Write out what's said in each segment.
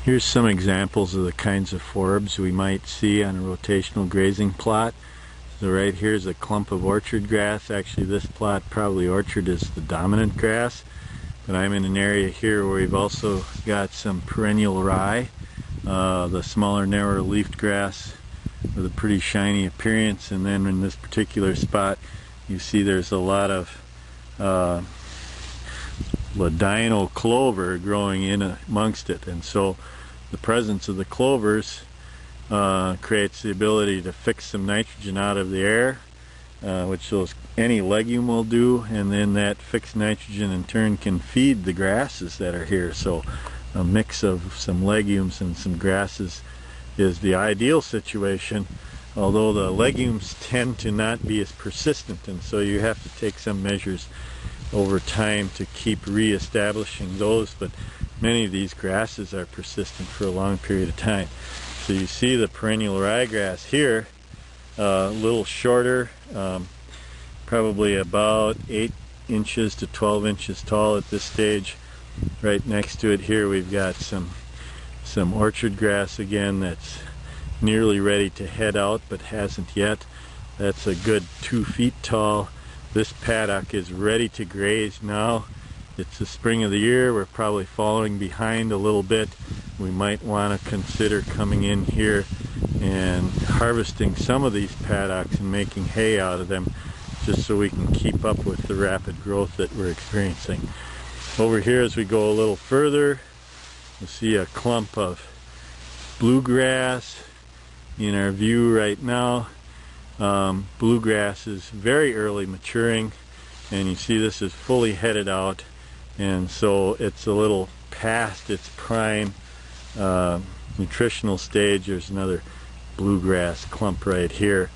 Here's some examples of the kinds of forbs we might see on a rotational grazing plot. So right here is a clump of orchard grass. Actually, this plot, probably orchard, is the dominant grass. But I'm in an area here where we've also got some perennial rye, the smaller, narrower leafed grass with a pretty shiny appearance. And then in this particular spot, you see there's a lot of ladino clover growing in amongst it. And so the presence of the clovers creates the ability to fix some nitrogen out of the air, which any legume will do, and then that fixed nitrogen in turn can feed the grasses that are here. So a mix of some legumes and some grasses is the ideal situation, although the legumes tend to not be as persistent, and so you have to take some measures over time to keep re-establishing those. But many of these grasses are persistent for a long period of time. So you see the perennial ryegrass here, a little shorter, probably about 8 inches to 12 inches tall at this stage. Right next to it here we've got some orchard grass again that's nearly ready to head out but hasn't yet. That's a good 2 feet tall. This paddock is ready to graze now. It's the spring of the year. We're probably falling behind a little bit. We might want to consider coming in here and harvesting some of these paddocks and making hay out of them, just so we can keep up with the rapid growth that we're experiencing. Over here, as we go a little further, you'll see a clump of bluegrass in our view right now. Bluegrass is very early maturing, and you see this is fully headed out, and so it's a little past its prime nutritional stage. There's another bluegrass clump right here.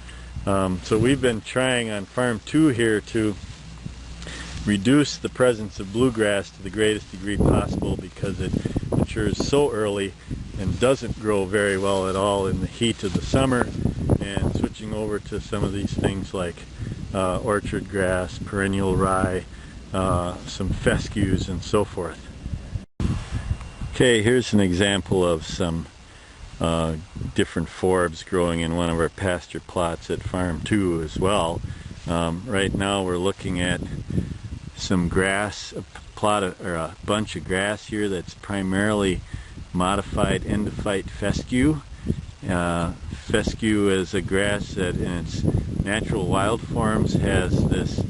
So we've been trying on farm 2 here to reduce the presence of bluegrass to the greatest degree possible, because it matures so early and doesn't grow very well at all in the heat of the summer, and switching over to some of these things like orchard grass, perennial rye, some fescues, and so forth. Okay, here's an example of some different forbs growing in one of our pasture plots at farm 2 as well. Right now we're looking at some grass, a bunch of grass here that's primarily modified endophyte fescue. Fescue is a grass that in its natural wild forms has this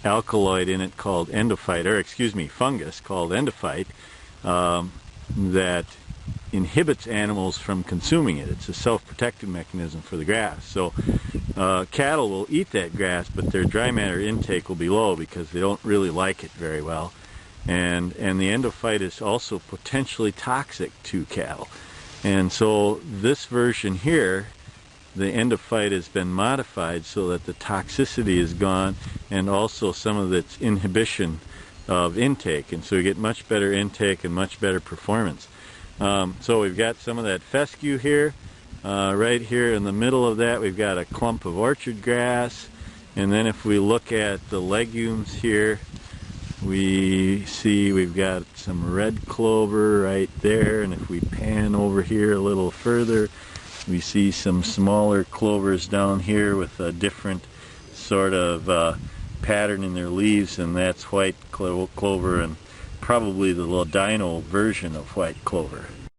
alkaloid in it called endophyte, or excuse me, fungus called endophyte, that inhibits animals from consuming it. It's a self-protective mechanism for the grass. So cattle will eat that grass, but their dry matter intake will be low because they don't really like it very well. And the endophyte is also potentially toxic to cattle. And so this version here, the endophyte has been modified so that the toxicity is gone, and also some of its inhibition of intake, and so you get much better intake and much better performance. So we've got some of that fescue here. Right here in the middle of that we've got a clump of orchard grass, and then if we look at the legumes here, we see we've got some red clover right there, and if we pan over here a little further, we see some smaller clovers down here with a different sort of pattern in their leaves, and that's white clover, and probably the ladino version of white clover.